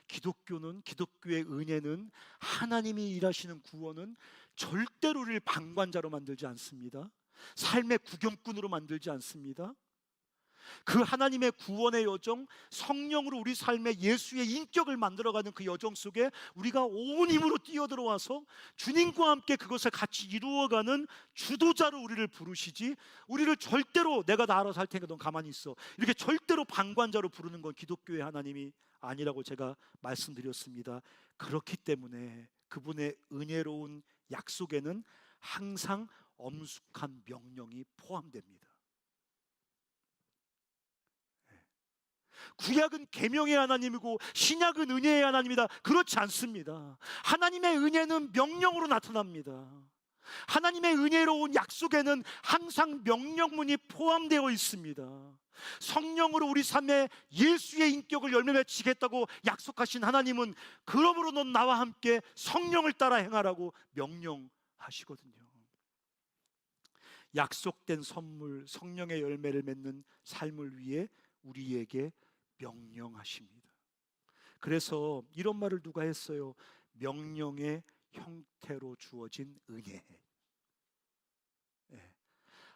기독교의 은혜는, 하나님이 일하시는 구원은 절대로 우리를 방관자로 만들지 않습니다. 삶의 구경꾼으로 만들지 않습니다. 그 하나님의 구원의 여정, 성령으로 우리 삶에 예수의 인격을 만들어가는 그 여정 속에 우리가 온 힘으로 뛰어들어와서 주님과 함께 그것을 같이 이루어가는 주도자로 우리를 부르시지, 우리를 절대로 내가 다 알아서 할 테니까 넌 가만히 있어, 이렇게 절대로 방관자로 부르는 건 기독교의 하나님이 아니라고 제가 말씀드렸습니다. 그렇기 때문에 그분의 은혜로운 약속에는 항상 엄숙한 명령이 포함됩니다. 구약은 계명의 하나님이고 신약은 은혜의 하나님이다. 그렇지 않습니다. 하나님의 은혜는 명령으로 나타납니다. 하나님의 은혜로운 약속에는 항상 명령문이 포함되어 있습니다. 성령으로 우리 삶에 예수의 인격을 열매 맺히겠다고 약속하신 하나님은 그러므로 넌 나와 함께 성령을 따라 행하라고 명령하시거든요. 약속된 선물, 성령의 열매를 맺는 삶을 위해 우리에게 명령하십니다. 그래서 이런 말을 누가 했어요? 명령의 형태로 주어진 은혜. 예.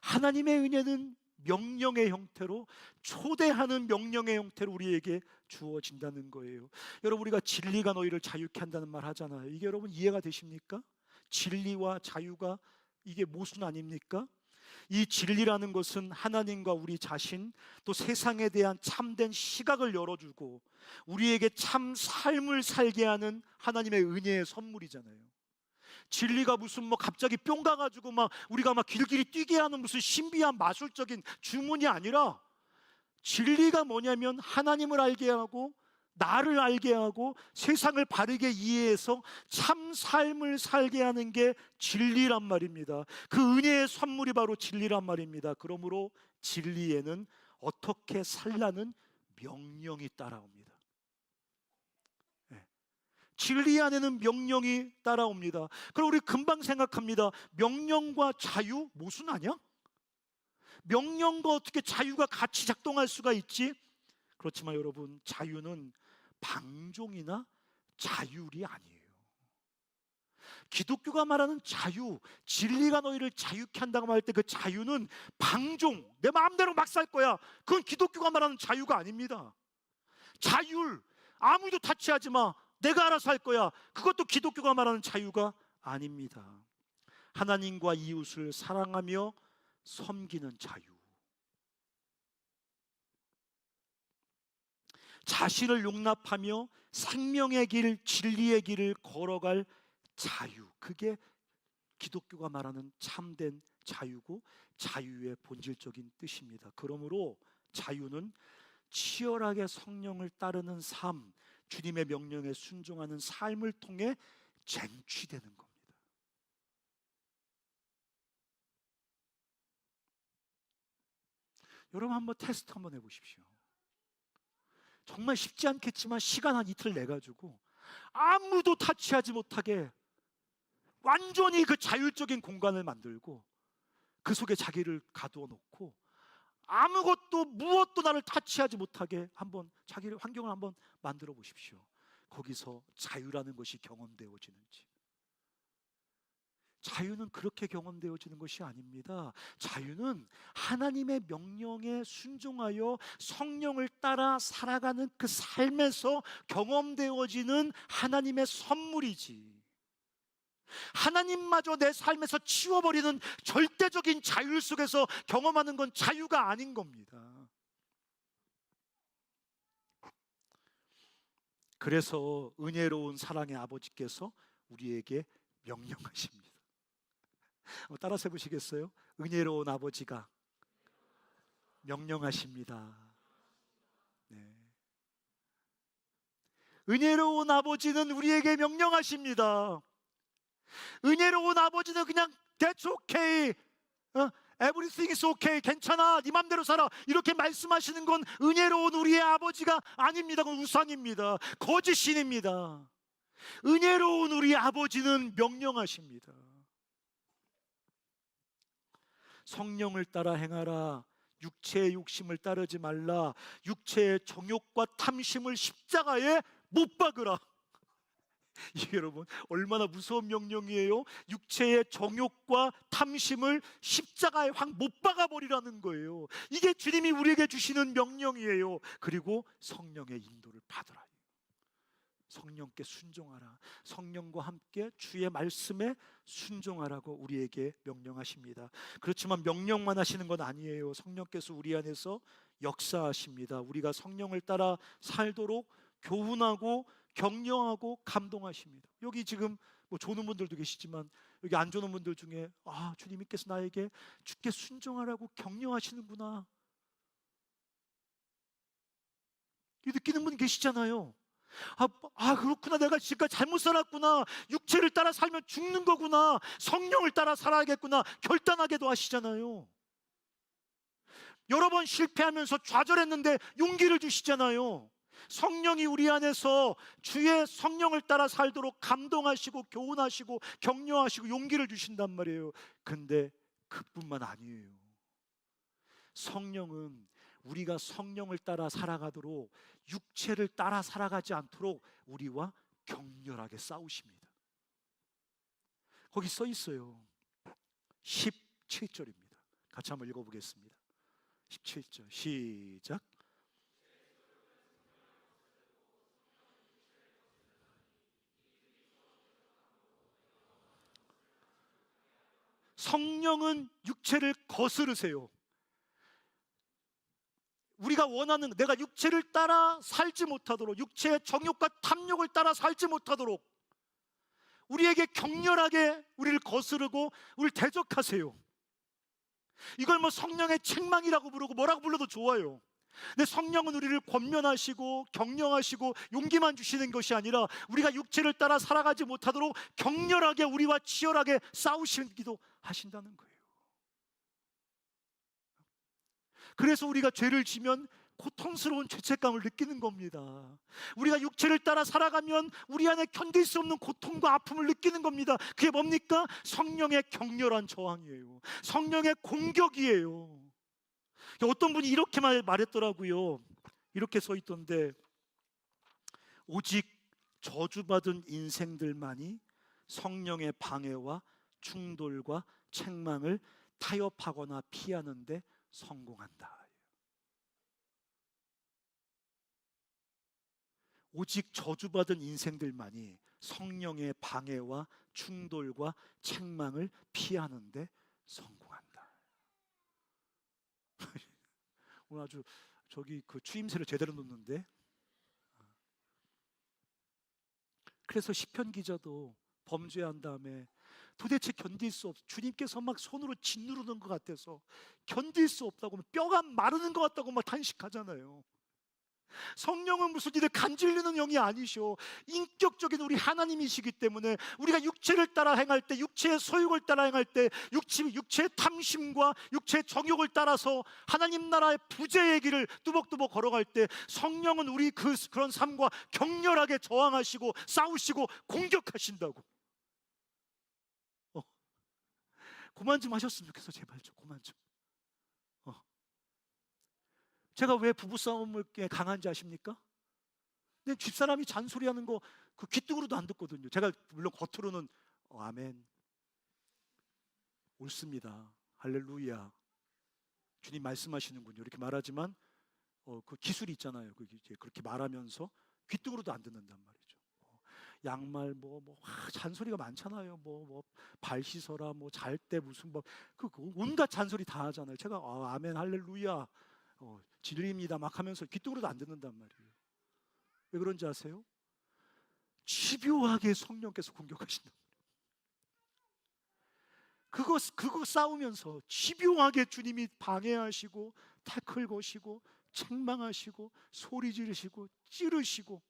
하나님의 은혜는 명령의 형태로, 초대하는 명령의 형태로 우리에게 주어진다는 거예요. 여러분, 우리가 진리가 너희를 자유케 한다는 말 하잖아요. 이게 여러분 이해가 되십니까? 진리와 자유가 이게 모순 아닙니까? 이 진리라는 것은 하나님과 우리 자신, 또 세상에 대한 참된 시각을 열어주고 우리에게 참 삶을 살게 하는 하나님의 은혜의 선물이잖아요. 진리가 무슨 뭐 갑자기 뿅 가가지고 막 우리가 막 길길이 뛰게 하는 무슨 신비한 마술적인 주문이 아니라, 진리가 뭐냐면 하나님을 알게 하고 나를 알게 하고 세상을 바르게 이해해서 참 삶을 살게 하는 게 진리란 말입니다. 그 은혜의 선물이 바로 진리란 말입니다. 그러므로 진리에는 어떻게 살라는 명령이 따라옵니다. 진리 안에는 명령이 따라옵니다. 그럼 우리 금방 생각합니다. 명령과 자유 모순 아니야? 명령과 어떻게 자유가 같이 작동할 수가 있지? 그렇지만 여러분, 자유는 방종이나 자율이 아니에요. 기독교가 말하는 자유, 진리가 너희를 자유케 한다고 할 때 그 자유는 방종, 내 마음대로 막 살 거야, 그건 기독교가 말하는 자유가 아닙니다. 자율, 아무도 타치하지 마, 내가 알아서 할 거야, 그것도 기독교가 말하는 자유가 아닙니다. 하나님과 이웃을 사랑하며 섬기는 자유, 자신을 용납하며 생명의 길, 진리의 길을 걸어갈 자유, 그게 기독교가 말하는 참된 자유고 자유의 본질적인 뜻입니다. 그러므로 자유는 치열하게 성령을 따르는 삶, 주님의 명령에 순종하는 삶을 통해 쟁취되는 겁니다. 여러분, 한번 테스트 한번 해보십시오. 정말 쉽지 않겠지만 시간 한 이틀 내가지고 아무도 타치하지 못하게 완전히 그 자율적인 공간을 만들고 그 속에 자기를 가두어 놓고 아무것도 무엇도 나를 타치하지 못하게 한번 자기를, 환경을 한번 만들어 보십시오. 거기서 자유라는 것이 경험되어지는지. 자유는 그렇게 경험되어지는 것이 아닙니다. 자유는 하나님의 명령에 순종하여 성령을 따라 살아가는 그 삶에서 경험되어지는 하나님의 선물이지, 하나님마저 내 삶에서 치워버리는 절대적인 자유 속에서 경험하는 건 자유가 아닌 겁니다. 그래서 은혜로운 사랑의 아버지께서 우리에게 명령하십니다. 따라서 해보시겠어요? 은혜로운 아버지가 명령하십니다. 네. 은혜로운 아버지는 우리에게 명령하십니다. 은혜로운 아버지는 그냥 That's okay, Everything is okay, 괜찮아, 네 맘대로 살아, 이렇게 말씀하시는 건 은혜로운 우리의 아버지가 아닙니다. 그건 우상입니다. 거짓신입니다. 은혜로운 우리 아버지는 명령하십니다. 성령을 따라 행하라, 육체의 욕심을 따르지 말라, 육체의 정욕과 탐심을 십자가에 못 박으라. 이게 여러분 얼마나 무서운 명령이에요. 육체의 정욕과 탐심을 십자가에 확 못 박아버리라는 거예요. 이게 주님이 우리에게 주시는 명령이에요. 그리고 성령의 인도를 받으라, 성령께 순종하라, 성령과 함께 주의 말씀에 순종하라고 우리에게 명령하십니다. 그렇지만 명령만 하시는 건 아니에요. 성령께서 우리 안에서 역사하십니다. 우리가 성령을 따라 살도록 교훈하고 격려하고 감동하십니다. 여기 지금 뭐 조는 분들도 계시지만 여기 안 조는 분들 중에 주님께서 나에게 주께 순종하라고 격려하시는구나, 이 느끼는 분 계시잖아요. 그렇구나, 내가 지금까지 잘못 살았구나, 육체를 따라 살면 죽는 거구나, 성령을 따라 살아야겠구나 결단하게도 하시잖아요. 여러 번 실패하면서 좌절했는데 용기를 주시잖아요. 성령이 우리 안에서 주의 성령을 따라 살도록 감동하시고 교훈하시고 격려하시고 용기를 주신단 말이에요. 근데 그뿐만 아니에요. 성령은 우리가 성령을 따라 살아가도록, 육체를 따라 살아가지 않도록 우리와 격렬하게 싸우십니다. 거기 써 있어요. 17절입니다. 같이 한번 읽어보겠습니다. 17절 시작. 성령은 육체를 거스르세요. 우리가 원하는, 내가 육체를 따라 살지 못하도록, 육체의 정욕과 탐욕을 따라 살지 못하도록 우리에게 격렬하게 우리를 거스르고 우리를 대적하세요. 이걸 뭐 성령의 책망이라고 부르고 뭐라고 불러도 좋아요. 근데 성령은 우리를 권면하시고 격려하시고 용기만 주시는 것이 아니라 우리가 육체를 따라 살아가지 못하도록 격렬하게 우리와 치열하게 싸우시기도 하신다는 거예요. 그래서 우리가 죄를 지면 고통스러운 죄책감을 느끼는 겁니다. 우리가 육체를 따라 살아가면 우리 안에 견딜 수 없는 고통과 아픔을 느끼는 겁니다. 그게 뭡니까? 성령의 격렬한 저항이에요. 성령의 공격이에요. 어떤 분이 이렇게 말했더라고요. 이렇게 써 있던데, 오직 저주받은 인생들만이 성령의 방해와 충돌과 책망을 타협하거나 피하는데 성공한다. 오직 저주받은 인생들만이 성령의 방해와 충돌과 책망을 피하는데 성공한다. 오늘 아주 저기 그 추임새를 제대로 놓는데, 그래서 시편 기자도 범죄한 다음에 도대체 견딜 수 없, 주님께서 막 손으로 짓누르는 것 같아서 견딜 수 없다고, 뼈가 마르는 것 같다고 막 탄식하잖아요. 성령은 무슨 일을 간질리는 영이 아니셔. 인격적인 우리 하나님이시기 때문에 우리가 육체를 따라 행할 때, 육체의 소욕을 따라 행할 때, 육체의 탐심과 육체의 정욕을 따라서 하나님 나라의 부재의 길을 뚜벅뚜벅 걸어갈 때 성령은 우리 그런 삶과 격렬하게 저항하시고 싸우시고 공격하신다고. 그만 좀 하셨으면 좋겠어. 제발 좀 그만 좀. 제가 왜 부부싸움을 강한지 아십니까? 근데 집사람이 잔소리하는 거 그 귀뚱으로도 안 듣거든요. 제가 물론 겉으로는 아멘, 옳습니다, 할렐루야, 주님 말씀하시는군요, 이렇게 말하지만 그 기술이 있잖아요. 그렇게 말하면서 귀뚱으로도 안 듣는단 말이죠. 양말 잔소리가 많잖아요. 발 씻어라, 잘 때 무슨 온갖 잔소리 다 하잖아요. 제가 아멘 할렐루야 진리입니다 막 하면서 귀뚱으로도 안 듣는단 말이에요. 왜 그런지 아세요? 집요하게 성령께서 공격하신다. 그거 싸우면서 집요하게 주님이 방해하시고 태클 거시고 책망하시고 소리 지르시고 찌르시고.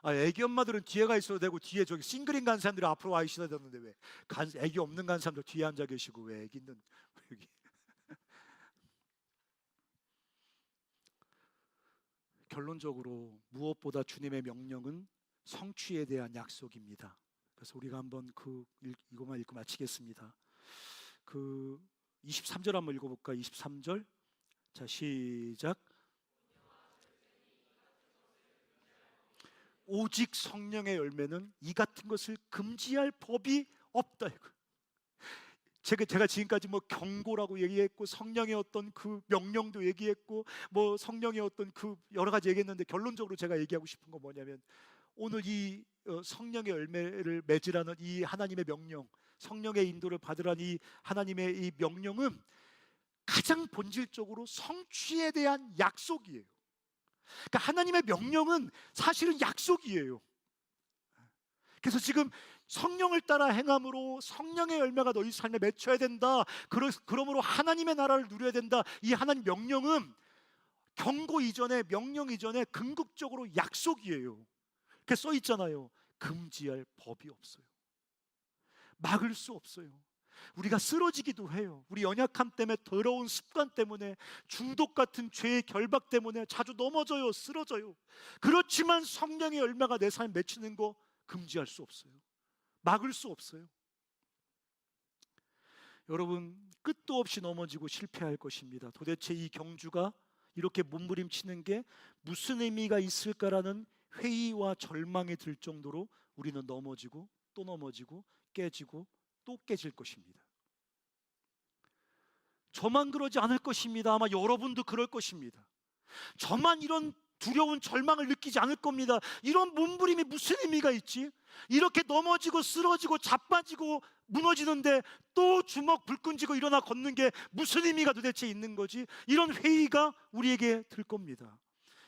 애기 엄마들은 뒤에가 있어도 되고 뒤에 저기 싱글인 간사람들이 앞으로 와 있어야 되는데 왜 애기 없는 간사람들 뒤에 앉아 계시고 왜 애기 있는 여기. 결론적으로 무엇보다 주님의 명령은 성취에 대한 약속입니다. 그래서 우리가 한번 이것만 읽고 마치겠습니다. 23절 한번 읽어볼까? 23절. 자, 시작. 오직 성령의 열매는 이 같은 것을 금지할 법이 없다. 제가 지금까지 경고라고 얘기했고 성령의 어떤 그 명령도 얘기했고 성령의 어떤 그 여러 가지 얘기했는데, 결론적으로 제가 얘기하고 싶은 건 뭐냐면, 오늘 이 성령의 열매를 맺으라는 이 하나님의 명령, 성령의 인도를 받으라는 이 하나님의 이 명령은 가장 본질적으로 성취에 대한 약속이에요. 그러니까 하나님의 명령은 사실은 약속이에요. 그래서 지금 성령을 따라 행함으로 성령의 열매가 너희 삶에 맺혀야 된다, 그러므로 하나님의 나라를 누려야 된다, 이 하나님 명령은 경고 이전에, 명령 이전에 궁극적으로 약속이에요. 그렇게 써 있잖아요. 금지할 법이 없어요. 막을 수 없어요. 우리가 쓰러지기도 해요. 우리 연약함 때문에, 더러운 습관 때문에, 중독 같은 죄의 결박 때문에 자주 넘어져요, 쓰러져요. 그렇지만 성령의 열매가 내 삶에 맺히는 거 금지할 수 없어요. 막을 수 없어요. 여러분, 끝도 없이 넘어지고 실패할 것입니다. 도대체 이 경주가 이렇게 몸부림치는 게 무슨 의미가 있을까라는 회의와 절망이 들 정도로 우리는 넘어지고 또 넘어지고 깨지고 또 깨질 것입니다. 저만 그러지 않을 것입니다. 아마 여러분도 그럴 것입니다. 저만 이런 두려운 절망을 느끼지 않을 겁니다. 이런 몸부림이 무슨 의미가 있지? 이렇게 넘어지고 쓰러지고 자빠지고 무너지는데 또 주먹 불끈 쥐고 일어나 걷는 게 무슨 의미가 도대체 있는 거지? 이런 회의가 우리에게 들 겁니다.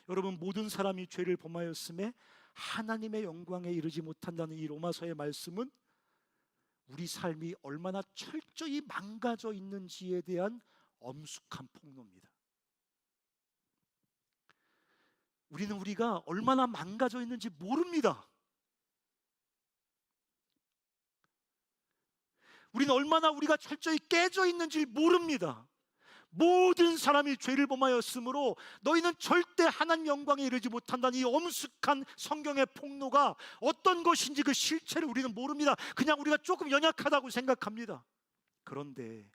여러분, 모든 사람이 죄를 범하였음에 하나님의 영광에 이르지 못한다는 이 로마서의 말씀은 우리 삶이 얼마나 철저히 망가져 있는지에 대한 엄숙한 폭로입니다. 우리가 얼마나 망가져 있는지 모릅니다. 우리는 얼마나 우리가 철저히 깨져 있는지 모릅니다. 모든 사람이 죄를 범하였으므로 너희는 절대 하나님 영광에 이르지 못한다는 이 엄숙한 성경의 폭로가 어떤 것인지 그 실체를 우리는 모릅니다. 그냥 우리가 조금 연약하다고 생각합니다. 그런데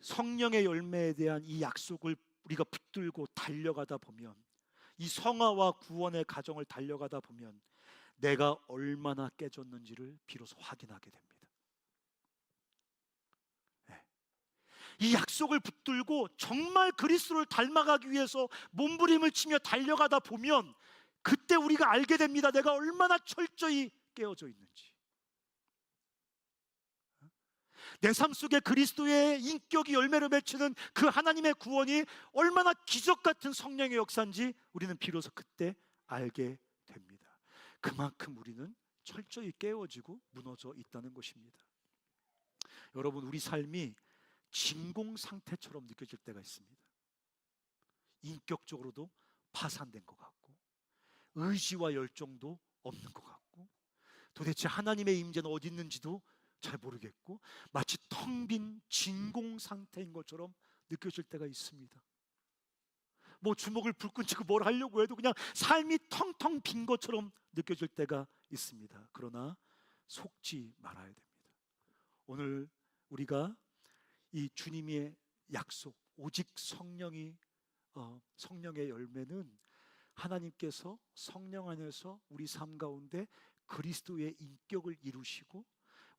성령의 열매에 대한 이 약속을 우리가 붙들고 달려가다 보면, 이 성화와 구원의 가정을 달려가다 보면 내가 얼마나 깨졌는지를 비로소 확인하게 됩니다. 이 약속을 붙들고 정말 그리스도를 닮아가기 위해서 몸부림을 치며 달려가다 보면 그때 우리가 알게 됩니다. 내가 얼마나 철저히 깨어져 있는지. 내 삶 속에 그리스도의 인격이 열매를 맺히는 그 하나님의 구원이 얼마나 기적 같은 성령의 역사인지 우리는 비로소 그때 알게 됩니다. 그만큼 우리는 철저히 깨어지고 무너져 있다는 것입니다. 여러분, 우리 삶이 진공 상태처럼 느껴질 때가 있습니다. 인격적으로도 파산된 것 같고 의지와 열정도 없는 것 같고 도대체 하나님의 임재는 어디 있는지도 잘 모르겠고 마치 텅 빈 진공 상태인 것처럼 느껴질 때가 있습니다. 뭐 주먹을 불끈 쥐고 뭘 하려고 해도 그냥 삶이 텅텅 빈 것처럼 느껴질 때가 있습니다. 그러나 속지 말아야 됩니다. 오늘 우리가 이 주님의 약속, 오직 성령의 열매는 하나님께서 성령 안에서 우리 삶 가운데 그리스도의 인격을 이루시고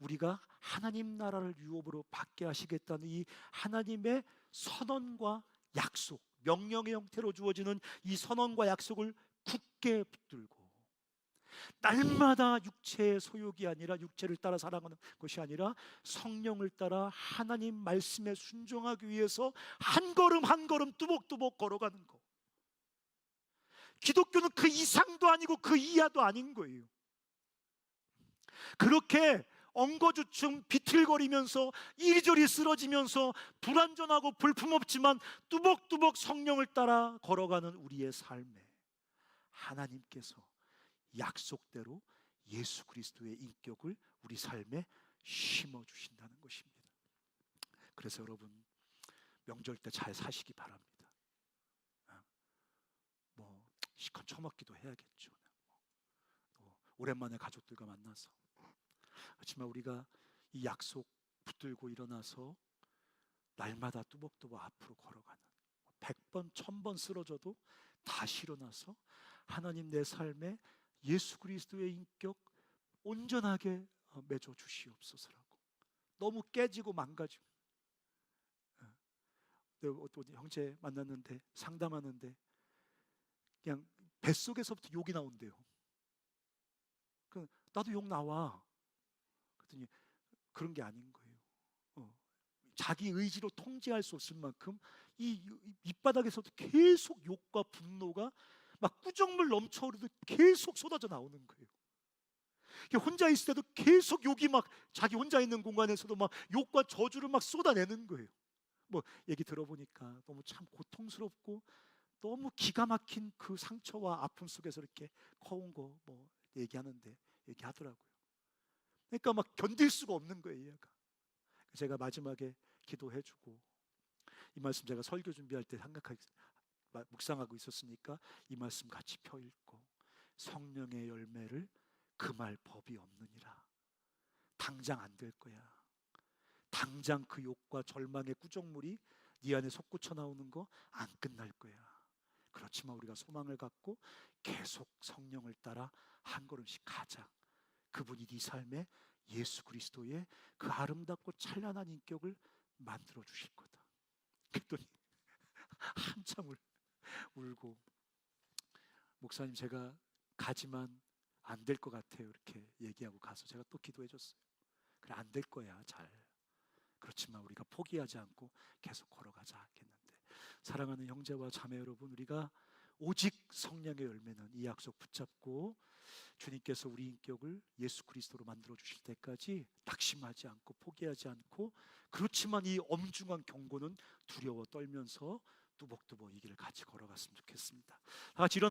우리가 하나님 나라를 유업으로 받게 하시겠다는 이 하나님의 선언과 약속, 명령의 형태로 주어지는 이 선언과 약속을 굳게 붙들고 날마다 육체의 소욕이 아니라 육체를 따라 살아가는 것이 아니라 성령을 따라 하나님 말씀에 순종하기 위해서 한 걸음 한 걸음 뚜벅뚜벅 걸어가는 것. 기독교는 그 이상도 아니고 그 이하도 아닌 거예요. 그렇게 엉거주춤 비틀거리면서 이리저리 쓰러지면서 불완전하고 볼품없지만 뚜벅뚜벅 성령을 따라 걸어가는 우리의 삶에 하나님께서 약속대로 예수 그리스도의 인격을 우리 삶에 심어주신다는 것입니다. 그래서 여러분, 명절 때 잘 사시기 바랍니다. 뭐 시컷 처먹기도 해야겠죠. 또 오랜만에 가족들과 만나서. 그렇지만 우리가 이 약속 붙들고 일어나서 날마다 뚜벅뚜벅 앞으로 걸어가는 100번 1000번 쓰러져도 다시 일어나서 하나님 내 삶에 예수 그리스도의 인격 온전하게 맺어 주시옵소서라고. 너무 깨지고 망가지고 어떤 형제 만났는데 상담하는데 그냥 뱃속에서부터 욕이 나온대요. 나도 욕 나와. 그랬더니 그런 게 아닌 거예요. 자기 의지로 통제할 수 없을 만큼 이 밑바닥에서도 계속 욕과 분노가 막 구정물 넘쳐오르듯 계속 쏟아져 나오는 거예요. 혼자 있을 때도 계속 욕이 막 자기 혼자 있는 공간에서도 막 욕과 저주를 막 쏟아내는 거예요. 뭐 얘기 들어보니까 너무 참 고통스럽고 너무 기가 막힌 그 상처와 아픔 속에서 이렇게 커온 거 뭐 얘기하더라고요. 그러니까 막 견딜 수가 없는 거예요, 얘가. 제가 마지막에 기도해주고 이 말씀 제가 설교 준비할 때 묵상하고 있었으니까 이 말씀 같이 펴 읽고 성령의 열매를 금할 법이 없느니라. 당장 안 될 거야. 당장 그 욕과 절망의 구정물이 네 안에 솟구쳐 나오는 거 안 끝날 거야. 그렇지만 우리가 소망을 갖고 계속 성령을 따라 한 걸음씩 가자. 그분이 네 삶에 예수 그리스도의 그 아름답고 찬란한 인격을 만들어 주실 거다. 그랬더니 한참을 울고, 목사님 제가 가지만 안 될 것 같아요 이렇게 얘기하고 가서 제가 또 기도해 줬어요. 그래 안 될 거야 잘. 그렇지만 우리가 포기하지 않고 계속 걸어가자 했는데, 사랑하는 형제와 자매 여러분, 우리가 오직 성령의 열매는 이 약속 붙잡고 주님께서 우리 인격을 예수 그리스도로 만들어 주실 때까지 낙심하지 않고 포기하지 않고, 그렇지만 이 엄중한 경고는 두려워 떨면서 뚜벅뚜벅 이 길을 같이 걸어갔으면 좋겠습니다. 다 같이 일어나